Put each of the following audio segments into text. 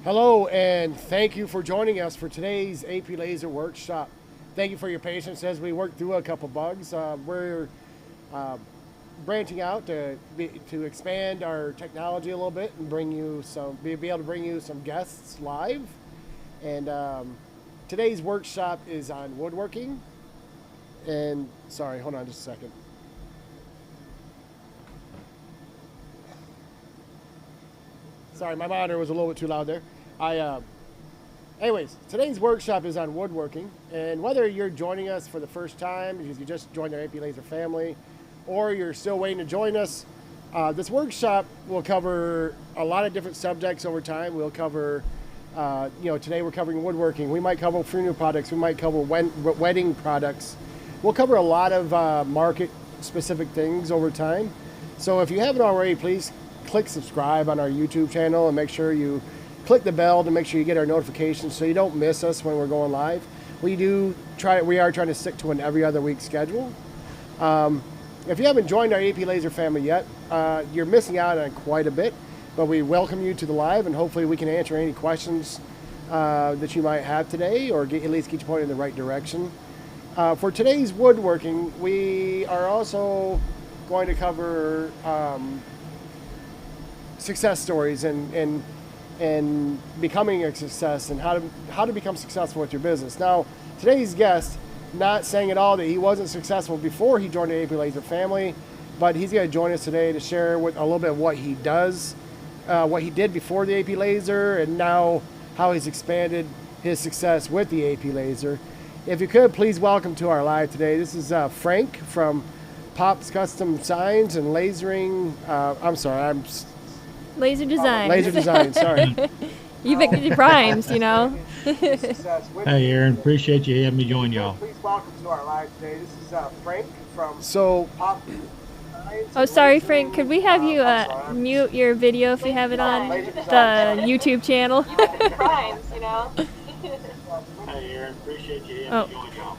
Hello, and thank you for joining us for today's AP Lazer workshop. Thank you for your patience as we work through a couple bugs. We're uh, branching out to expand our technology a little bit and be able to bring you some guests live. And today's workshop is on woodworking. And sorry, hold on just a second. Sorry, my monitor was a little bit too loud there. Anyways, today's workshop is on woodworking, and whether you're joining us for the first time because you just joined our AP Lazer family, or you're still waiting to join us, this workshop will cover a lot of different subjects over time. We'll cover, today we're covering woodworking. We might cover funeral products. We might cover wedding products. We'll cover a lot of market-specific things over time. So if you haven't already, please click subscribe on our YouTube channel and make sure you click the bell to make sure you get our notifications so you don't miss us when we're going live. We are trying to stick to an every other week schedule. If you haven't joined our AP Lazer family yet, you're missing out on quite a bit, but we welcome you to the live, and hopefully we can answer any questions that you might have today, or at least get you pointed in the right direction. For today's woodworking, we are also going to cover success stories and becoming a success, and how to become successful with your business. Now, today's guest, not saying at all that he wasn't successful before he joined the AP Lazer family, but he's going to join us today to share with a little bit of what he does, what he did before the AP Lazer, and now how he's expanded his success with the AP Lazer. If you could, please welcome to our live today. This is Frank from Pop's Custom Signs and Lasering. Laser design. Laser design, sorry. It rhymes, you know. Hey, Aaron, appreciate you having me join y'all. Please welcome to our live today. This is Frank from Pop. Oh, sorry, Frank. Could we have you mute your video if you have it on the YouTube channel? It rhymes, you know. Hey, Aaron, appreciate you having me join y'all.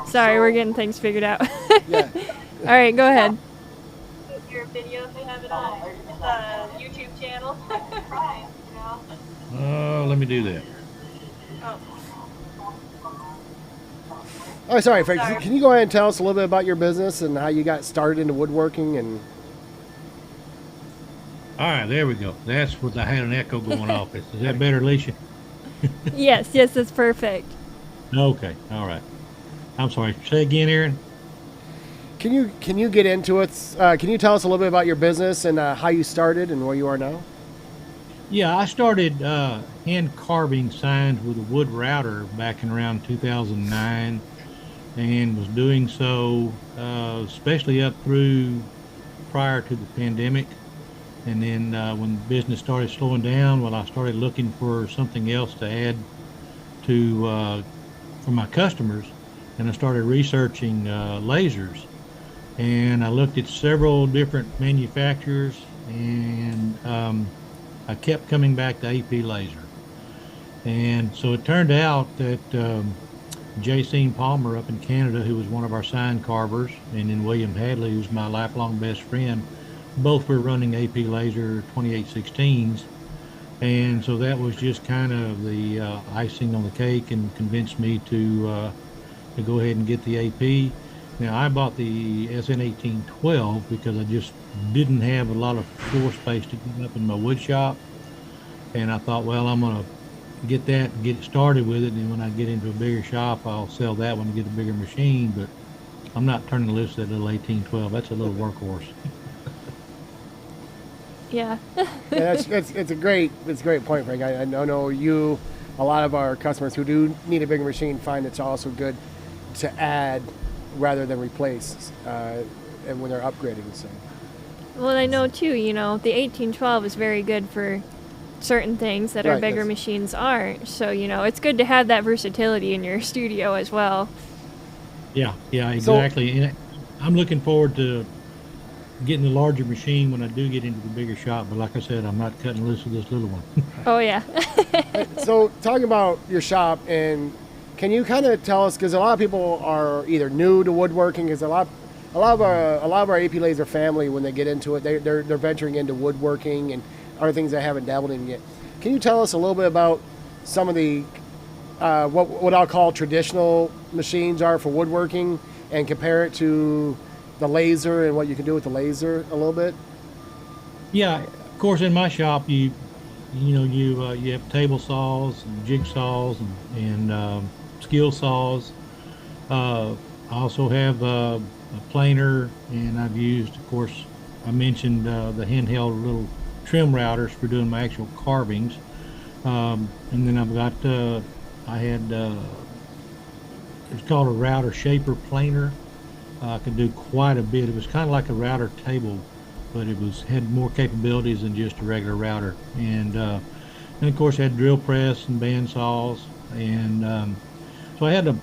Sorry, we're getting things figured out. Yeah. All right, go ahead. Your video if you have it on the YouTube channel. It rhymes, you know. Let me do that. Oh, sorry, Frank. Can you go ahead and tell us a little bit about your business and how you got started into woodworking? And All right, there we go. That's what I had an echo going off. Is that better, Alicia? Yes, that's perfect. Okay, all right. I'm sorry. Say again, Aaron. can you get into it? Can you tell us a little bit about your business and how you started and where you are now? Yeah, I started hand carving signs with a wood router back in around 2009, and was doing so especially up through prior to the pandemic. And then when business started slowing down, I started looking for something else to add to for my customers, and I started researching lasers. And I looked at several different manufacturers, and I kept coming back to AP Lazer. And so it turned out that J.C. Palmer up in Canada, who was one of our sign carvers, and then William Hadley, who's my lifelong best friend, both were running AP Lazer 2816s. And so that was just kind of the icing on the cake, and convinced me to go ahead and get the AP. Now, I bought the SN1812 because I just didn't have a lot of floor space to get up in my wood shop. And I thought, well, I'm going to get that and get it started with it. And when I get into a bigger shop, I'll sell that one and get a bigger machine. But I'm not turning loose that little 1812. That's a little workhorse. Yeah. Yeah, it's a great point, Frank. I know a lot of our customers who do need a bigger machine find it's also good to add rather than replace, and when they're upgrading. So. Well, I know too. You know, the 1812 is very good for certain things that our bigger machines aren't. So you know, it's good to have that versatility in your studio as well. Yeah, exactly. And I'm looking forward to getting the larger machine when I do get into the bigger shop. But like I said, I'm not cutting loose with this little one. Oh yeah. So talking about your shop, and can you kind of tell us, because a lot of people are either new to woodworking, because a lot of our AP Lazer family, when they get into it, they're venturing into woodworking, and other things I haven't dabbled in yet. Can you tell us a little bit about some of the what I'll call traditional machines are for woodworking, and compare it to the Lazer and what you can do with the Lazer a little bit? Yeah, of course, in my shop, you have table saws and jigsaws and skill saws. I also have a planer, and I've used, of course, I mentioned the handheld little trim routers for doing my actual carvings. And then I've got, it's called a router shaper planer. I could do quite a bit. It was kind of like a router table, but it had more capabilities than just a regular router. And of course I had drill press and band saws, and so I had a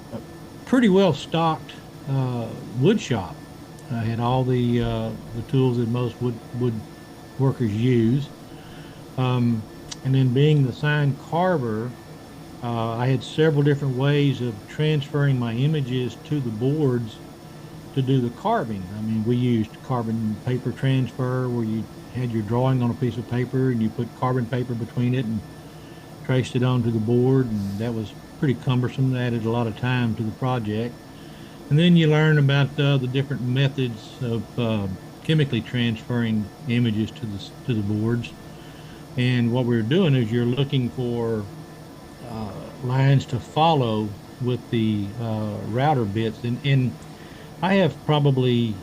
pretty well stocked wood shop. I had all the tools that most wood workers use, and then being the sign carver, I had several different ways of transferring my images to the boards to do the carving. I mean, we used carbon paper transfer, where you had your drawing on a piece of paper and you put carbon paper between it and traced it onto the board, and that was pretty cumbersome. That added a lot of time to the project. And then you learn about the different methods of chemically transferring images to the boards. And what we're doing is you're looking for lines to follow with the router bits, and I have probably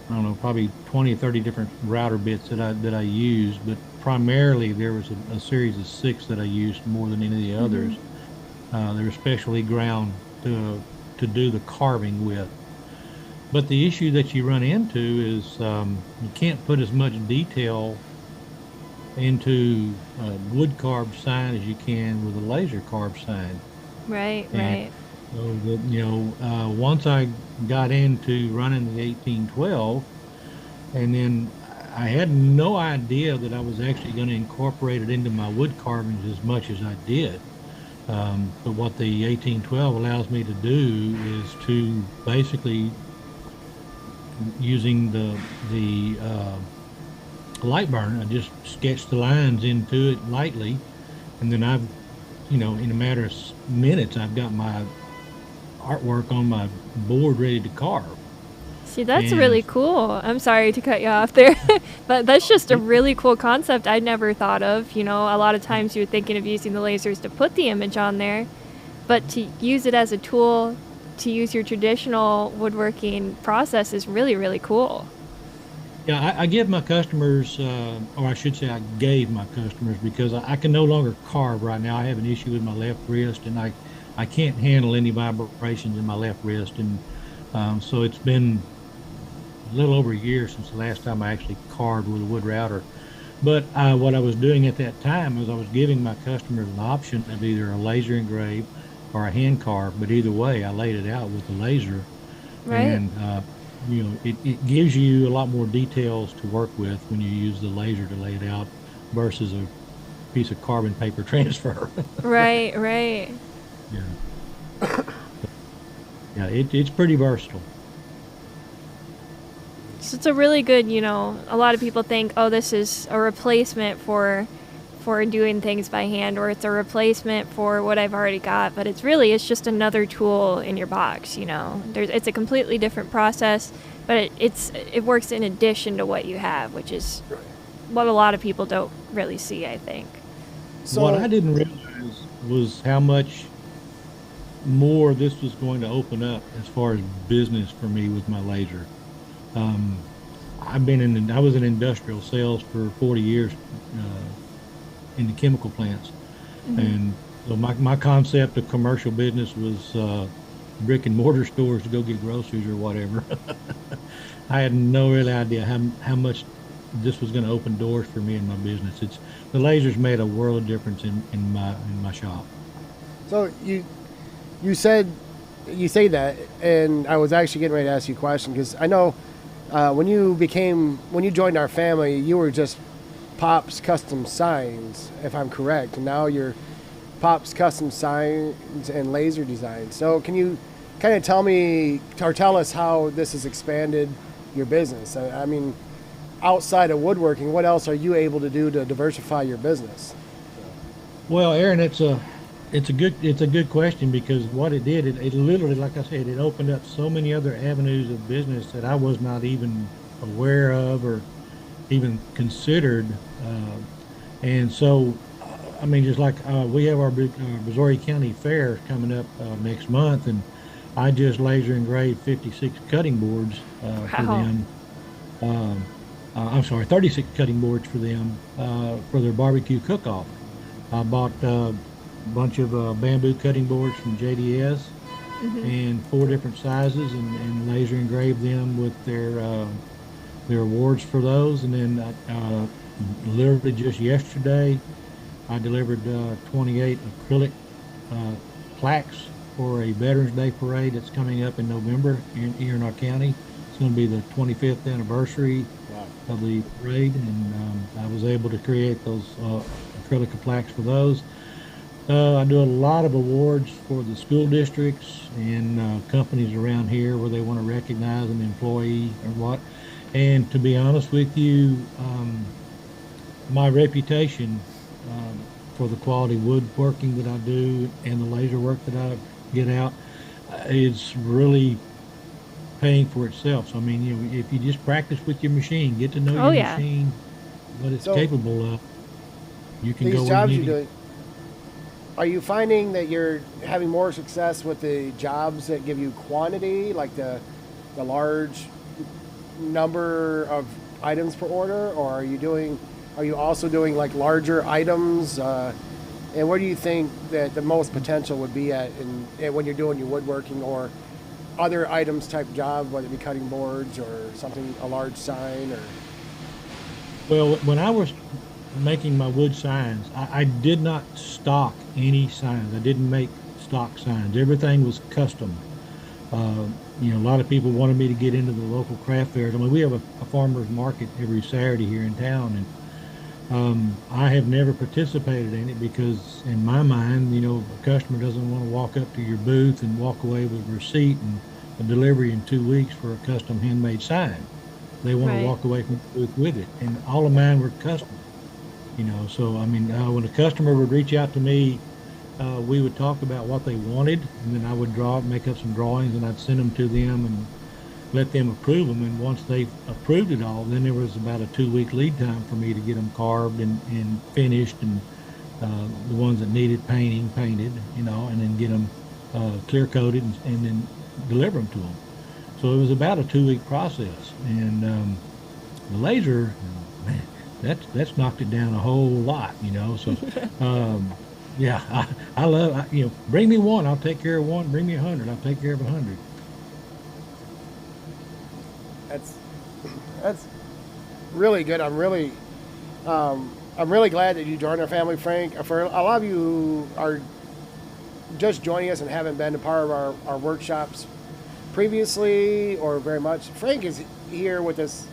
probably 20 or 30 different router bits that I use, but primarily there was a series of 6 that I used more than any of the others. They were specially ground to do the carving with. But the issue that you run into is you can't put as much detail into a wood carved sign as you can with a laser carved sign. Right, And right. so once I got into running the 1812, and then I had no idea that I was actually going to incorporate it into my wood carvings as much as I did. But what the 1812 allows me to do is to basically, using the Lightburn, I just sketch the lines into it lightly, and then I've, in a matter of minutes, I've got my artwork on my board ready to carve. See, that's really cool. I'm sorry to cut you off there, but that's just a really cool concept I'd never thought of. A lot of times you're thinking of using the lasers to put the image on there, but to use it as a tool to use your traditional woodworking process is really, really cool. Yeah, I give my customers, or I should say I gave my customers, because I can no longer carve right now. I have an issue with my left wrist, and I can't handle any vibrations in my left wrist. And so it's been a little over a year since the last time I actually carved with a wood router. But what I was doing at that time was I was giving my customers an option of either a laser engraved or a hand carve, but either way, I laid it out with the laser. Right. And it gives you a lot more details to work with when you use the laser to lay it out versus a piece of carbon paper transfer. Right, right. Yeah. Yeah, it's pretty versatile. So it's a really good, a lot of people think, oh, this is a replacement for doing things by hand, or it's a replacement for what I've already got, but it's just another tool in your box. It's a completely different process, but it works in addition to what you have, which is what a lot of people don't really see, I think. So what I didn't realize was how much more this was going to open up as far as business for me with my laser. I was in industrial sales for 40 years in the chemical plants. Mm-hmm. And so my concept of commercial business was brick and mortar stores to go get groceries or whatever. I had no real idea how much this was going to open doors for me in my business. The lasers made a world of difference in my shop. So you say that, and I was actually getting ready to ask you a question, because I know when you joined our family, you were just Pop's Custom Signs, if I'm correct, and now you're Pop's Custom Signs and Laser Design. So can you kind of tell us how this has expanded your business? I mean, outside of woodworking, what else are you able to do to diversify your business? Well, Aaron, it's a good question, because what it did, it literally, like I said, it opened up so many other avenues of business that I was not even aware of or even considered. And so, I mean, just like we have our big Missouri County Fair coming up next month, and I just laser engraved 56 cutting boards for them. I'm sorry, 36 cutting boards for them for their barbecue cook-off. I bought a bunch of bamboo cutting boards from JDS and 4 different sizes, and laser engraved them with their awards for those. And then literally just yesterday, I delivered 28 acrylic plaques for a Veterans Day parade that's coming up in November here in our county. It's going to be the 25th anniversary of the parade, and I was able to create those acrylic plaques for those. I do a lot of awards for the school districts and companies around here where they want to recognize an employee or what. And to be honest with you, my reputation for the quality woodworking that I do and the laser work that I get out is really paying for itself. So I mean, you know, if you just practice with your machine, get to know your machine, what it's capable of, you can go where you need to. Are you finding that you're having more success with the jobs that give you quantity, like the large number of items per order, or are you also doing like larger items? And where do you think that the most potential would be at when you're doing your woodworking or other items type job, whether it be cutting boards or something, a large sign or? Well, when I was making my wood signs, I did not stock any signs. I didn't make stock signs. Everything was custom. You know, a lot of people wanted me to get into the local craft fairs. I mean, we have a farmer's market every Saturday here in town, and I have never participated in it because, in my mind, you know, a customer doesn't want to walk up to your booth and walk away with a receipt and a delivery in 2 weeks for a custom handmade sign. They want to walk away from the booth with it, and all of mine were custom. You know, so I mean, when a customer would reach out to me, we would talk about what they wanted, and then I would make up some drawings, and I'd send them to them and let them approve them. And once they approved it all, then there was about a 2-week lead time for me to get them carved and finished, and the ones that needed painting painted, you know, and then get them clear coated and then deliver them to them. So it was about a 2-week process, and the laser, man, that's knocked it down a whole lot, you know. So yeah, I love, you know, bring me one, I'll take care of one. Bring me 100, I'll take care of 100. That's really good. I'm really glad that you joined our family, Frank. For a lot of you who are just joining us and haven't been a part of our workshops previously or very much, Frank is here with us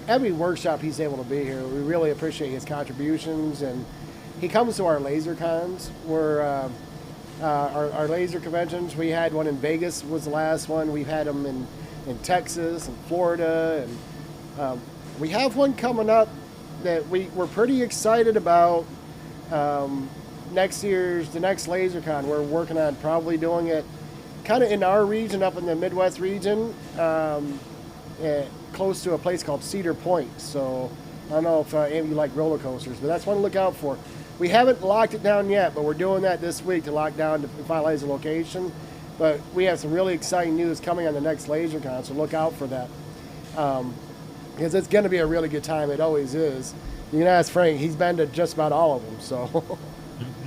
every workshop he's able to be here. We really appreciate his contributions, and he comes to our laser cons. Our laser conventions. We had one in Vegas was the last one. We've had them in Texas and Florida, and we have one coming up that we're pretty excited about. The next LaserCon. We're working on probably doing it kind of in our region, up in the Midwest region, close to a place called Cedar Point. So I don't know if any of you like roller coasters, but that's one to look out for. We haven't locked it down yet, but we're doing that this week to lock down to finalize the location. But we have some really exciting news coming on the next LaserCon, so look out for that. Because it's going to be a really good time. It always is. You can ask Frank. He's been to just about all of them. So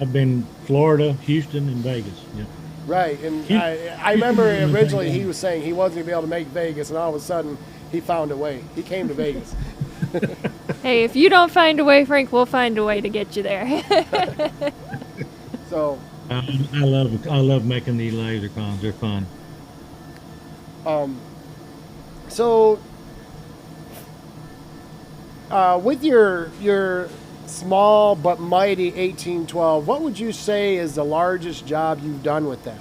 I've been Florida, Houston, and Vegas. Yep. Right, and I remember originally he was saying he wasn't going to be able to make Vegas, and all of a sudden he found a way. He came to Vegas. Hey, if you don't find a way, Frank, we'll find a way to get you there. So I love making these laser cons. They're fun. So with your small but mighty 1812, what would you say is the largest job you've done with that?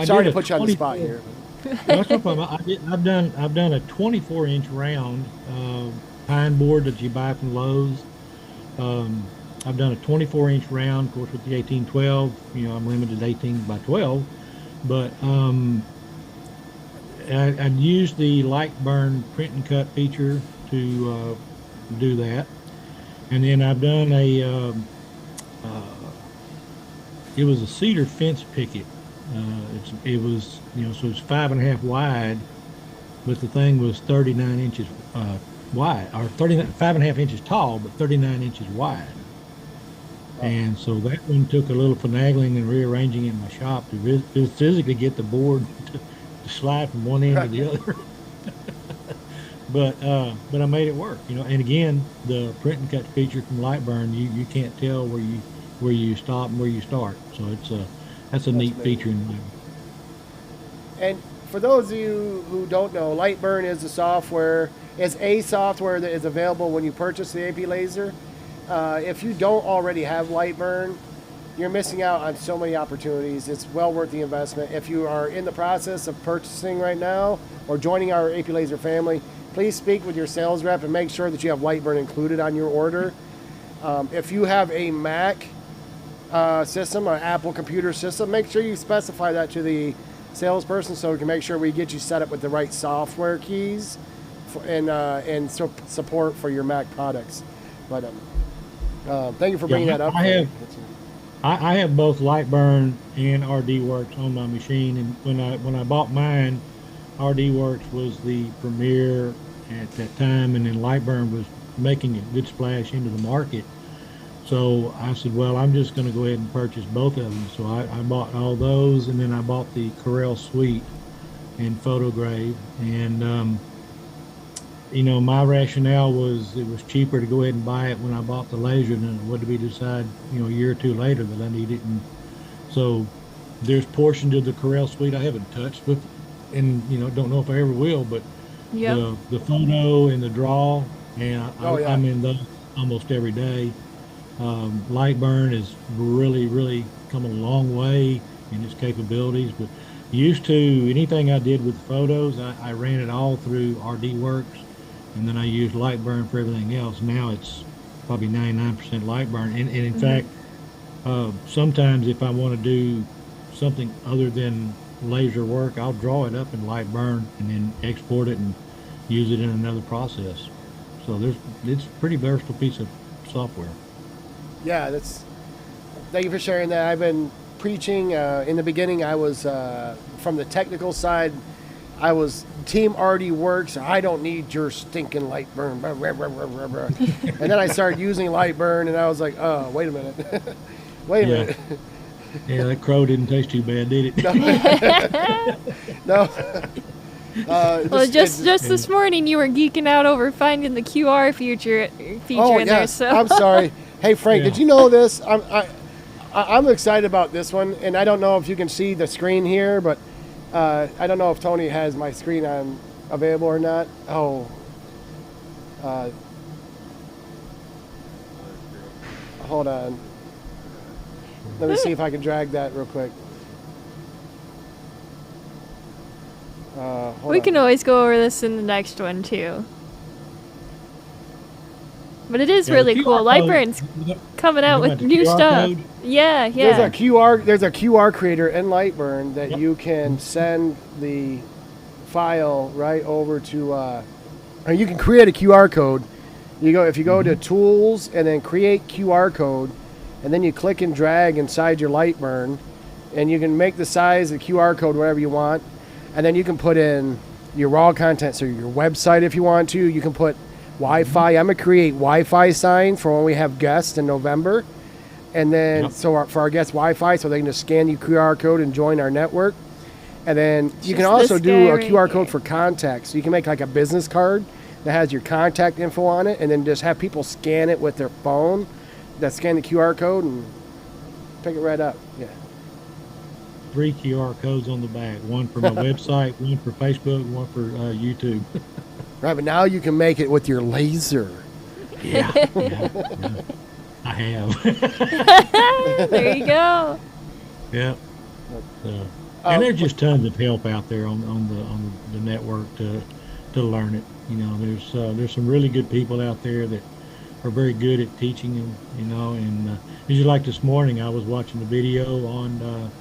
Sorry to put you on the spot here. That's no problem. I've done a 24-inch round pine board that you buy from Lowe's. I've done a 24-inch round, of course, with the 1812. I'm limited 18 by 12, but I'd use the Lightburn print and cut feature to do that. And then I've done it was a cedar fence picket. It was, so it's 5.5 wide, but the thing was 39 inches wide, or 5.5 inches tall, but 39 inches wide. And so that one took a little finagling and rearranging in my shop to physically get the board to slide from one end to the other. But I made it work, And again, the print and cut feature from Lightburn, you can't tell where you stop and where you start. So that's a neat feature in Lightburn. And for those of you who don't know, Lightburn is a software that is available when you purchase the AP Lazer. If you don't already have Lightburn, you're missing out on so many opportunities. It's well worth the investment. If you are in the process of purchasing right now or joining our AP Lazer family, please speak with your sales rep and make sure that you have Lightburn included on your order. If you have a Mac system or Apple computer system, make sure you specify that to the salesperson so we can make sure we get you set up with the right software keys and support for your Mac products. But thank you for bringing that up. I have both Lightburn and RD Works on my machine, and when I bought mine, RD Works was the premier at that time, and then Lightburn was making a good splash into the market. So I said, well, I'm just going to go ahead and purchase both of them. So I bought all those, and then I bought the Corel Suite and Photograve. And, my rationale was it was cheaper to go ahead and buy it when I bought the Lazer than it would to be decide, a year or two later that I need it. And so there's portions of the Corel Suite I haven't touched with, and, don't know if I ever will, but the photo and the draw, and I'm in those almost every day. Lightburn has really come a long way in its capabilities, but used to anything I did with photos, I ran it all through RD Works, and then I used Lightburn for everything else. Now it's probably 99% Lightburn, and in fact, sometimes if I want to do something other than laser work, I'll draw it up in Lightburn and then export it and use it in another process. So it's a pretty versatile piece of software. Yeah, thank you for sharing that. I've been preaching. In the beginning, I was, from the technical side, I was Team RD Works. I don't need your stinking Lightburn. And then I started using Lightburn, and I was like, oh, wait a minute. Wait a minute. Yeah, that crow didn't taste too bad, did it? No. Well, just this morning, you were geeking out over finding the QR feature in there. So I'm sorry. Hey, Frank, did you know this? I'm excited about this one, and I don't know if you can see the screen here, but I don't know if Tony has my screen on available or not. Oh. Hold on. Let me see if I can drag that real quick. We can always go over this in the next one, too. But it is really cool. Lightburn's coming out with new stuff. Code? Yeah. There's a QR creator in Lightburn that you can send the file right over to. Or you can create a QR code. If you go to Tools and then Create QR Code, and then you click and drag inside your Lightburn, and you can make the size of the QR code whatever you want, and then you can put in your raw content. So your website, if you want to, you can put Wi-Fi. I'm going to create Wi-Fi signs for when we have guests in November. And then, for our guests Wi-Fi, so they can just scan your QR code and join our network. And then you can also do a QR code for contacts. So you can make like a business card that has your contact info on it, and then just have people scan it with their phone, scan the QR code and pick it right up. Yeah. 3 QR codes on the back. One for my website, one for Facebook, one for YouTube. Right, but now you can make it with your Lazer. Yeah. I have. There you go. Yeah. And there's just tons of help out there on the network to learn it. You know, there's some really good people out there that are very good at teaching them. You know, and just like this morning, I was watching a video on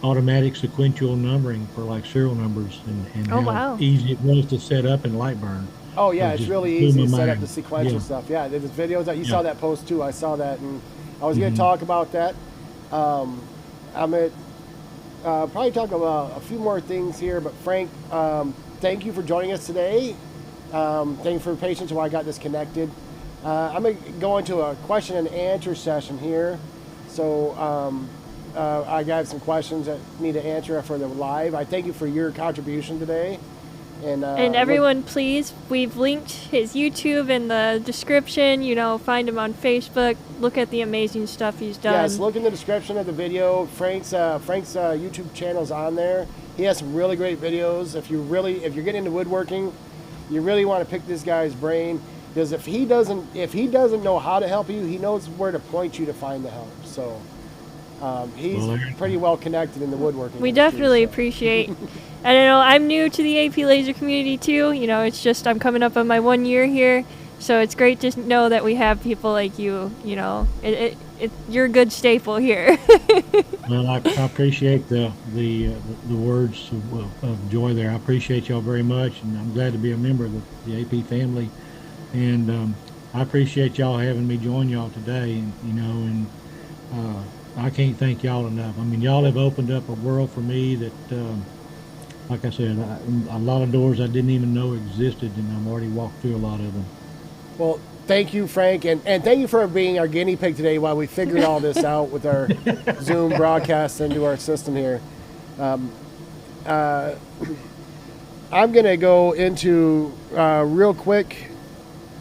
automatic sequential numbering for like serial numbers and Oh, how wow. easy it was to set up in Lightburn. Oh yeah, It it's just really blew easy my to set up mind. the sequential Yeah. stuff. Yeah, there's videos that you Yeah. saw that post too. I saw that, and I was going Mhm. to talk about that. I'm going to probably talk about a few more things here. But Frank, thank you for joining us today. Thank you for your patience while I got disconnected. I'm going to go into a question and answer session here. So I got some questions that need to answer for the live. I thank you for your contribution today. And everyone, please, we've linked his YouTube in the description. You know, find him on Facebook. Look at the amazing stuff he's done. Yes, look in the description of the video. Frank's YouTube channel is on there. He has some really great videos. If you're getting into woodworking, you really want to pick this guy's brain, because if he doesn't know how to help you, he knows where to point you to find the help. So he's pretty well connected in the woodworking We industry, definitely so. appreciate. I don't know, I'm new to the AP Laser community too. You know, it's just I'm coming up on my 1 year here, so it's great to know that we have people like you. You know, you're a good staple here. Well, I appreciate the words of joy there. I appreciate y'all very much, and I'm glad to be a member of the AP family. And I appreciate y'all having me join y'all today. And you know, and I can't thank y'all enough. I mean, y'all have opened up a world for me that, like I said, a lot of doors I didn't even know existed, and I've already walked through a lot of them. Well, thank you, Frank, and thank you for being our guinea pig today while we figured all this out with our Zoom broadcast into our system here. I'm going to go into real quick.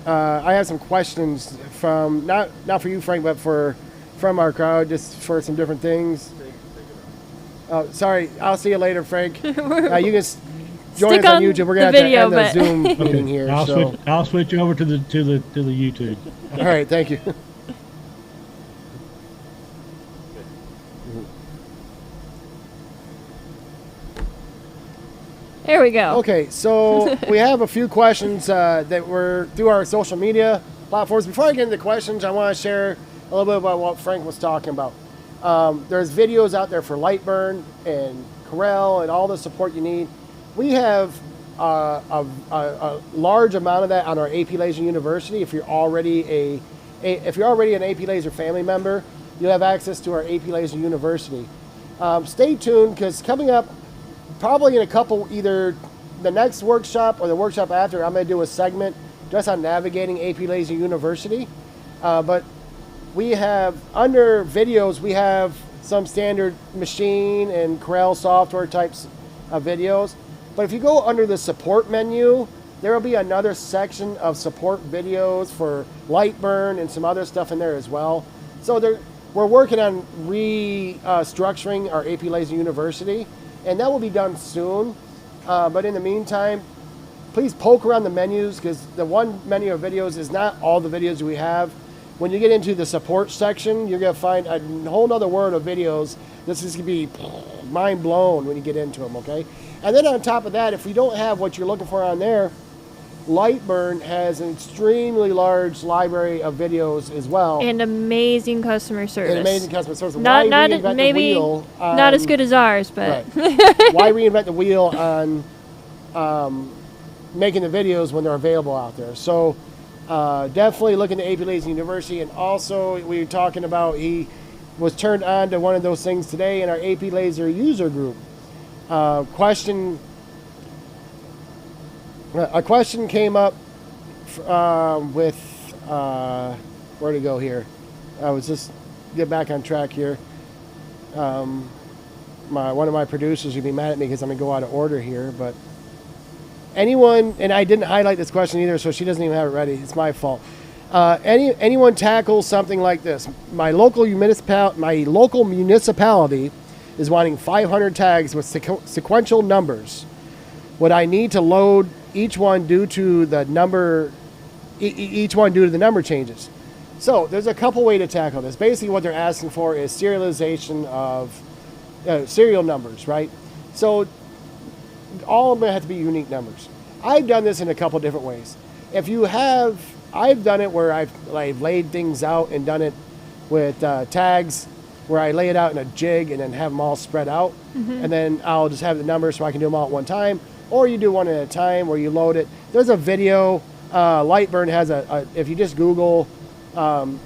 I have some questions from not for you, Frank, but from our crowd, just for some different things. Oh, sorry. I'll see you later, Frank. You can join Stick us on on YouTube. We're the going to video, have to end the Zoom meeting here. I'll switch over to the YouTube. All right, thank you. There we go. Okay, so we have a few questions that were through our social media platforms. Before I get into questions, I want to share a little bit about what Frank was talking about. There's videos out there for Lightburn and Corel and all the support you need. We have a large amount of that on our AP Laser University. If you're already an AP Laser family member, you'll have access to our AP Laser University. Stay tuned, because coming up, probably in a couple, either the next workshop or the workshop after, I'm going to do a segment just on navigating AP Laser University. But we have, under videos, we have some standard machine and Corel software types of videos. But if you go under the support menu, there will be another section of support videos for Lightburn and some other stuff in there as well. So we're working on restructuring our AP Laser University, and that will be done soon. But in the meantime, please poke around the menus, because the one menu of videos is not all the videos we have. When you get into the support section, you're going to find a whole other world of videos. This is going to be mind blown when you get into them, okay? And then on top of that, if you don't have what you're looking for on there, Lightburn has an extremely large library of videos as well. And amazing customer service. And amazing customer service. Not Why reinvent maybe the wheel not as good as ours, but right. Why reinvent the wheel on making the videos when they're available out there? So definitely look into AP Laser University. And also, we were talking about, he was turned on to one of those things today in our AP Laser user group. A question came up with where to go here. I was just get back on track here. One of my producers would be mad at me because I'm gonna go out of order here, but anyone, and I didn't highlight this question either, so she doesn't even have it ready. It's my fault. Anyone tackles something like this? My local municipality is wanting 500 tags with sequential numbers. Would I need to load each one due to the number changes? So there's a couple ways to tackle this. Basically, what they're asking for is serialization of serial numbers, right? So all of them have to be unique numbers. I've done this in a couple different ways. I've done it where I've laid things out and done it with tags, where I lay it out in a jig and then have them all spread out. And then I'll just have the numbers so I can do them all at one time. Or you do one at a time where you load it. There's a video, Lightburn has if you just Google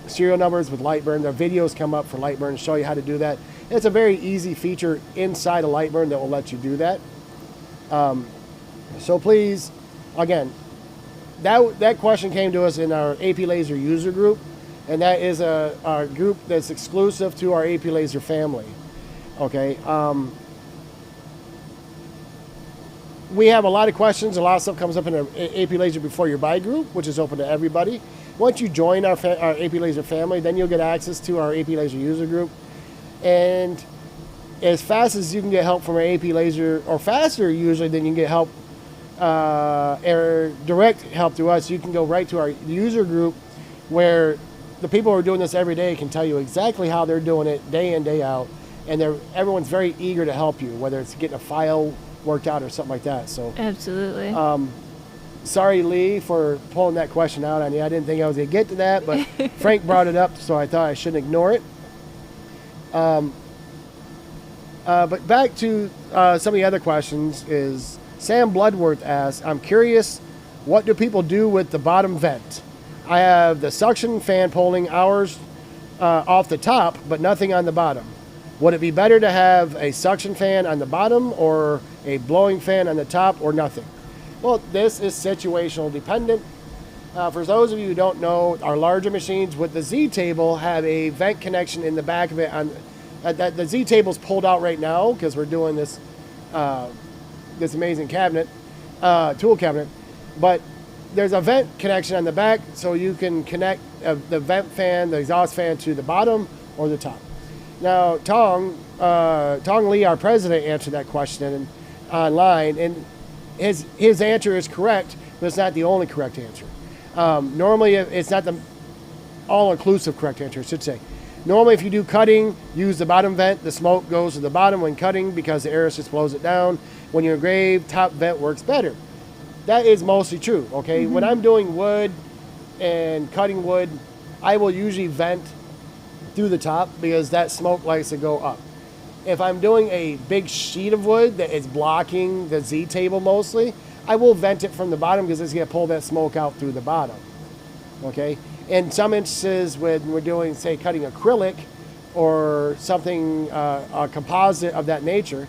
serial numbers with Lightburn, the videos come up for Lightburn to show you how to do that. It's a very easy feature inside of Lightburn that will let you do that. So please, again, that question came to us in our AP Lazer user group, and that is a group that's exclusive to our AP Lazer family. Okay. We have a lot of questions. A lot of stuff comes up in our AP Lazer Before You Buy group, which is open to everybody. Once you join our AP Lazer family, then you'll get access to our AP Lazer user group. And as fast as you can get help from our AP Lazer, or faster usually than you can get help, or direct help to us, you can go right to our user group, where the people who are doing this every day can tell you exactly how they're doing it day in, day out. And everyone's very eager to help you, whether it's getting a file worked out or something like that. So Absolutely. Sorry, Lee, for pulling that question out on you. I didn't think I was going to get to that, but Frank brought it up, so I thought I shouldn't ignore it. But back to some of the other questions is Sam Bloodworth asks, I'm curious, what do people do with the bottom vent? I have the suction fan pulling hours off the top, but nothing on the bottom. Would it be better to have a suction fan on the bottom or a blowing fan on the top, or nothing? Well, this is situational dependent. For those of you who don't know, our larger machines with the Z-table have a vent connection in the back of it. The Z-table's pulled out right now because we're doing this amazing cabinet, tool cabinet. But there's a vent connection on the back, so you can connect the vent fan, the exhaust fan, to the bottom or the top. Now, Tong Lee, our president, answered that question online, and his answer is correct, but it's not the only correct answer. Normally, it's not the all-inclusive correct answer, I should say. Normally, if you do cutting, use the bottom vent. The smoke goes to the bottom when cutting because the air just blows it down. When you engrave, top vent works better. That is mostly true, okay? When I'm doing wood and cutting wood, I will usually vent through the top because that smoke likes to go up. If I'm doing a big sheet of wood that is blocking the Z-table mostly, I will vent it from the bottom because it's going to pull that smoke out through the bottom, okay? In some instances, when we're doing, say, cutting acrylic or something, a composite of that nature,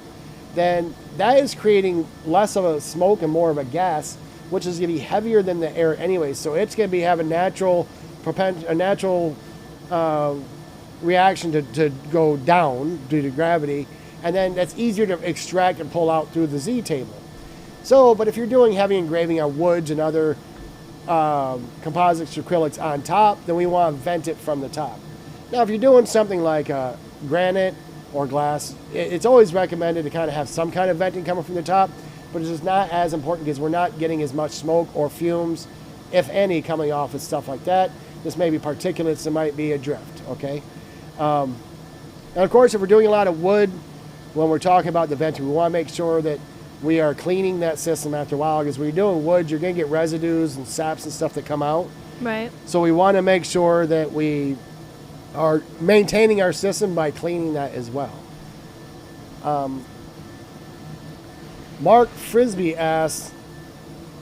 then that is creating less of a smoke and more of a gas, which is going to be heavier than the air anyway. So it's going to have a natural reaction to go down due to gravity, and then that's easier to extract and pull out through the Z-table. So, but if you're doing heavy engraving on woods and other composites or acrylics on top, then we want to vent it from the top. Now, if you're doing something like granite or glass, it's always recommended to kind of have some kind of venting coming from the top, but it's just not as important because we're not getting as much smoke or fumes, if any, coming off of stuff like that. This may be particulates that might be adrift, okay? And of course, if we're doing a lot of wood, when we're talking about the venting, we want to make sure that we are cleaning that system after a while, because when you're doing wood, you're going to get residues and saps and stuff that come out. Right. So we want to make sure that we are maintaining our system by cleaning that as well. Mark Frisbee asks,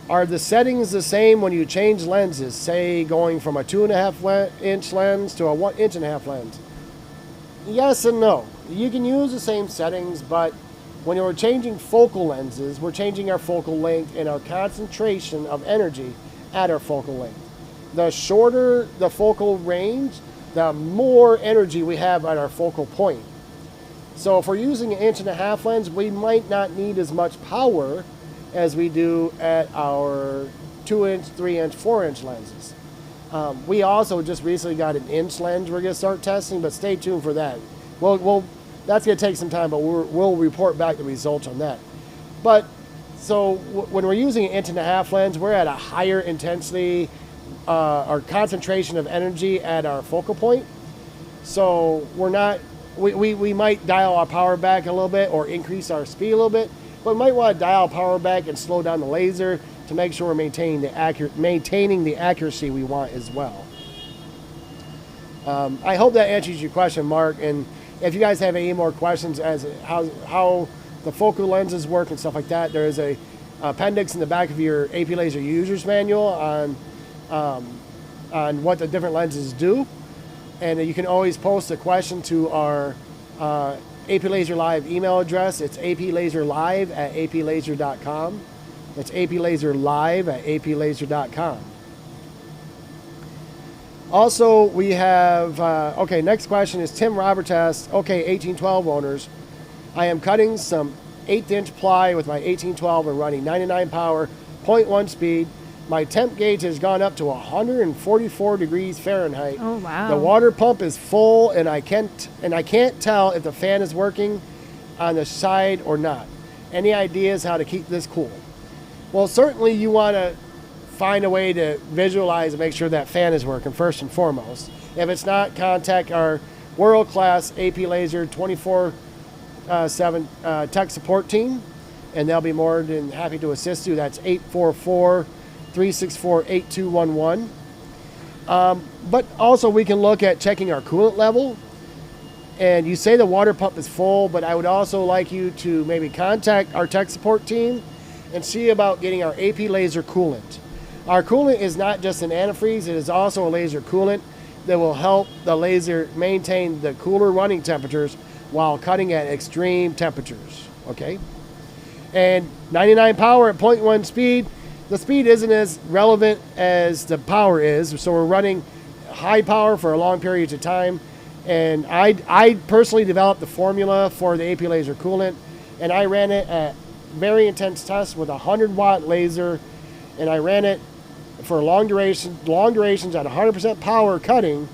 are the settings the same when you change lenses, say going from a 2.5 inch lens to a 1.5 inch lens? Yes and no. You can use the same settings, but when we're changing focal lenses, we're changing our focal length and our concentration of energy at our focal length. The shorter the focal range, the more energy we have at our focal point. So if we're using an 1.5 inch lens, we might not need as much power as we do at our 2 inch, 3 inch, 4 inch lenses. We also just recently got an inch lens we're going to start testing, but stay tuned for that. That's going to take some time, but we'll report back the results on that. But so when we're using an 1.5 inch lens, we're at a higher intensity or concentration of energy at our focal point. So we're we might dial our power back a little bit or increase our speed a little bit, but we might want to dial power back and slow down the laser to make sure we're maintaining the accuracy we want as well. I hope that answers your question, Mark. And if you guys have any more questions as how the focal lenses work and stuff like that, there is a appendix in the back of your AP Laser user's manual on what the different lenses do. And you can always post a question to our AP Laser Live email address. It's aplaserlive@aplaser.com. That's aplaserlive@aplaser.com. Also, we have, okay, next question is Tim Roberts asks, okay, 1812 owners, I am cutting some 1/8" ply with my 1812 and running 99 power, 0.1 speed. My temp gauge has gone up to 144 degrees Fahrenheit. Oh, wow. The water pump is full, and I can't tell if the fan is working on the side or not. Any ideas how to keep this cool? Well, certainly you want to find a way to visualize and make sure that fan is working first and foremost. If it's not, contact our world-class AP Laser 24/7 tech support team, and they'll be more than happy to assist you. That's 844-364-8211. But also we can look at checking our coolant level. And you say the water pump is full, but I would also like you to maybe contact our tech support team and see about getting our AP Laser coolant. Our coolant is not just an antifreeze, it is also a laser coolant that will help the laser maintain the cooler running temperatures while cutting at extreme temperatures, okay? And 99 power at 0.1 speed, the speed isn't as relevant as the power is, so we're running high power for a long period of time. And I personally developed the formula for the AP Laser coolant, and I ran it at very intense tests with a 100-watt laser, and I ran it for long durations at 100% power cutting.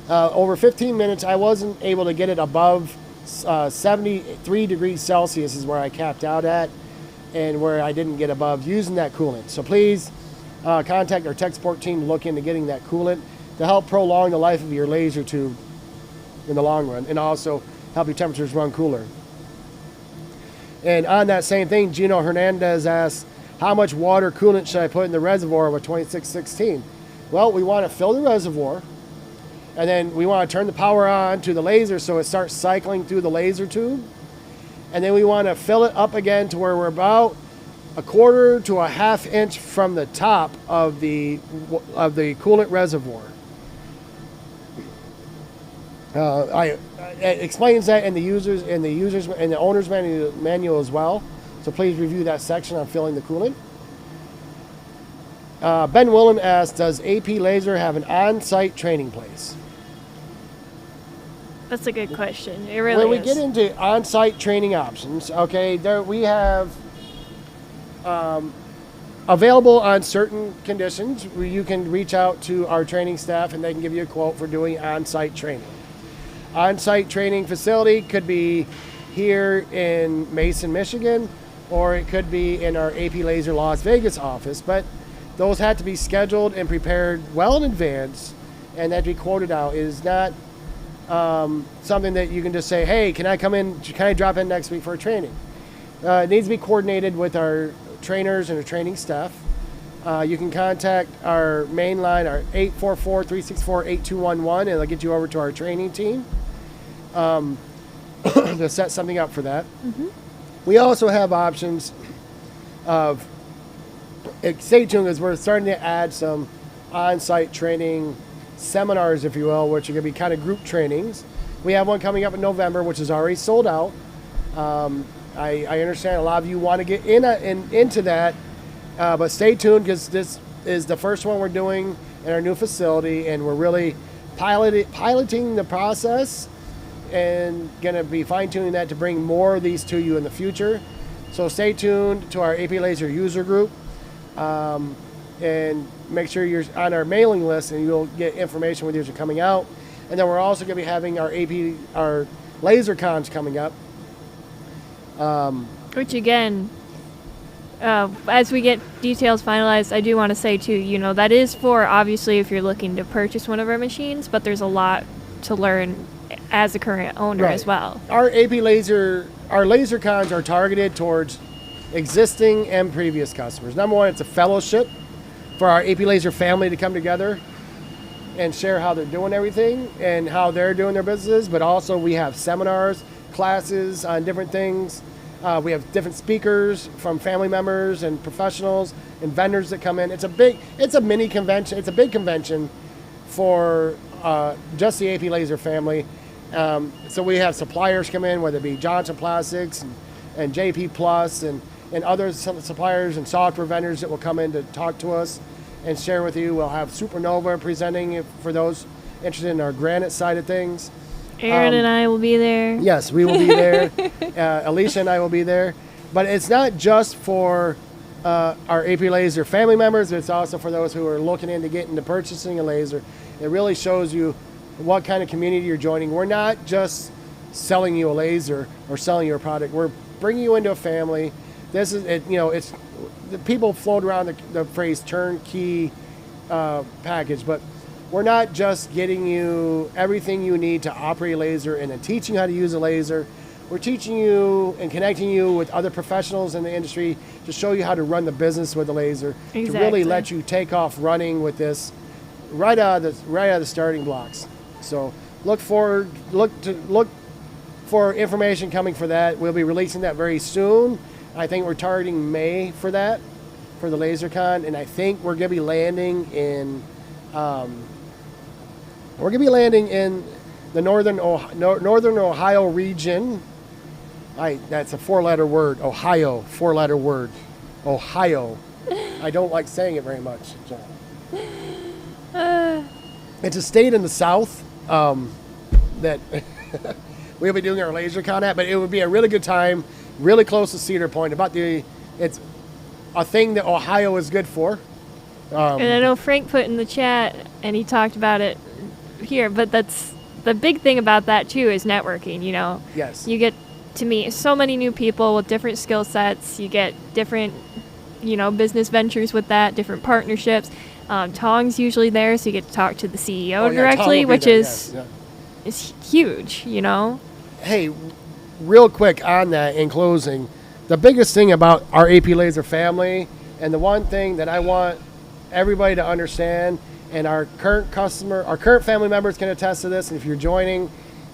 Over 15 minutes, I wasn't able to get it above 73 degrees Celsius is where I capped out at, and where I didn't get above using that coolant. So please contact our tech support team to look into getting that coolant to help prolong the life of your laser tube in the long run, and also help your temperatures run cooler. And on that same thing, Gino Hernandez asks, how much water coolant should I put in the reservoir with 2616? Well, we want to fill the reservoir, and then we want to turn the power on to the laser so it starts cycling through the laser tube. And then we want to fill it up again to where we're about 1/4 to 1/2 inch from the top of the coolant reservoir. It explains that in the owner's manual as well. So please review that section on filling the coolant. Ben Willem asks, does AP Laser have an on-site training place? That's a good question. It really When we is. get into on-site training options, okay, there we have available on certain conditions where you can reach out to our training staff and they can give you a quote for doing on-site training. On-site training facility could be here in Mason, Michigan, or it could be in our AP Laser Las Vegas office, but those have to be scheduled and prepared well in advance, and that to be quoted out. It is not something that you can just say, hey, can I come in, can I drop in next week for a training? It needs to be coordinated with our trainers and our training staff. You can contact our main line, our 844-364-8211, and it'll get you over to our training team to set something up for that. Mm-hmm. We also have options of, stay tuned, as we're starting to add some on-site training seminars, if you will, which are going to be kind of group trainings. We have one coming up in November, which is already sold out. I understand a lot of you want to get into that, but stay tuned, because this is the first one we're doing in our new facility, and we're really piloting the process and going to be fine-tuning that to bring more of these to you in the future. So stay tuned to our AP Laser user group, and make sure you're on our mailing list, and you'll get information when these are coming out. And then we're also going to be having our laser cons coming up. Which again, as we get details finalized, I do want to say too, that is for obviously if you're looking to purchase one of our machines, but there's a lot to learn as a current owner Right. as well. Our laser cons are targeted towards existing and previous customers. Number one, it's a fellowship for our AP Laser family to come together and share how they're doing everything and how they're doing their businesses. But also we have seminars, classes on different things. We have different speakers from family members and professionals and vendors that come in. It's a mini convention. It's a big convention for just the AP Laser family. So we have suppliers come in, whether it be Johnson Plastics and JP Plus and other suppliers and software vendors that will come in to talk to us and share with you. We'll have Supernova presenting for those interested in our granite side of things. Aaron and I will be there. Yes, we will be there. Alicia and I will be there. But it's not just for our AP Laser family members. It's also for those who are looking into getting into purchasing a laser. It really shows you what kind of community you're joining. We're not just selling you a laser or selling you a product. We're bringing you into a family. This is, it's the people float around the phrase turnkey package, but we're not just getting you everything you need to operate a laser and then teaching you how to use a laser. We're teaching you and connecting you with other professionals in the industry to show you how to run the business with the laser, to really let you take off running with this right out of the starting blocks. So look for information coming for that. We'll be releasing that very soon. I think we're targeting May for that, for the LaserCon, and I think we're going to be landing in the northern Ohio region. That's a four-letter word. Ohio, four-letter word. Ohio. I don't like saying it very much. It's a state in the South that we'll be doing our LaserCon at, but it would be a really good time, really close to Cedar Point. It's a thing that Ohio is good for. And I know Frank put in the chat, and he talked about it here, but that's the big thing about that too is networking. Yes. You get to meet so many new people with different skill sets. You get different, business ventures with that, different partnerships. Tong's usually there, so you get to talk to the CEO directly, which is huge. Hey, real quick on that in closing, the biggest thing about our AP Laser family, and the one thing that I want everybody to understand, and our current family members can attest to this, and if you're joining,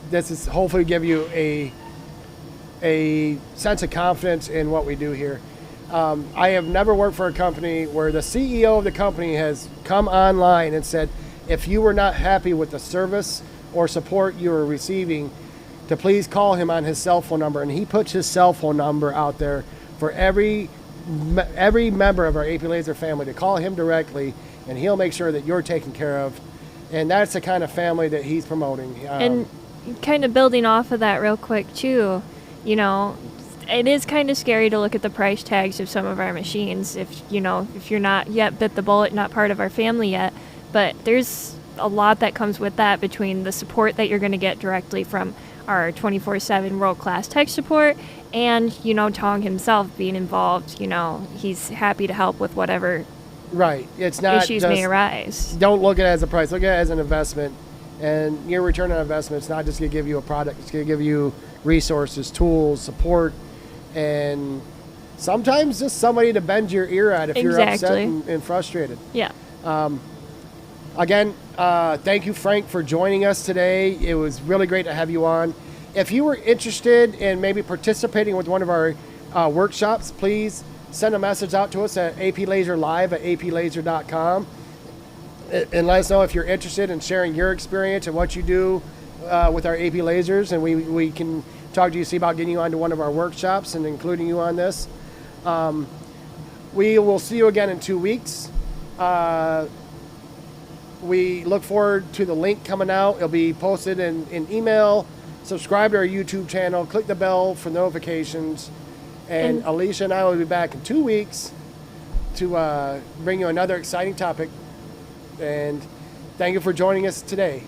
this is hopefully give you a sense of confidence in what we do here. I have never worked for a company where the CEO of the company has come online and said, if you were not happy with the service or support you were receiving, to please call him on his cell phone number. And he puts his cell phone number out there for every member of our AP Laser family to call him directly, and he'll make sure that you're taken care of. And that's the kind of family that he's promoting. And kind of building off of that real quick too, it is kind of scary to look at the price tags of some of our machines if you're not yet bit the bullet, not part of our family yet. But there's a lot that comes with that, between the support that you're going to get directly from our 24/7 world-class tech support and, Tong himself being involved. He's happy to help with whatever It's not issues may arise. Don't look at it as a price. Look at it as an investment. And your return on investment is not just going to give you a product. It's going to give you resources, tools, support, and sometimes just somebody to bend your ear at if you're upset and frustrated. Yeah. Again, thank you, Frank, for joining us today. It was really great to have you on. If you were interested in maybe participating with one of our workshops, please send a message out to us at aplaserlive@aplaser.com and let us know if you're interested in sharing your experience and what you do with our AP Lasers, and we can talk to you, see about getting you onto one of our workshops and including you on this. We will see you again in 2 weeks. We look forward to the link coming out. It'll be posted in email. Subscribe to our YouTube channel. Click the bell for notifications. And Alicia and I will be back in 2 weeks to bring you another exciting topic. And thank you for joining us today.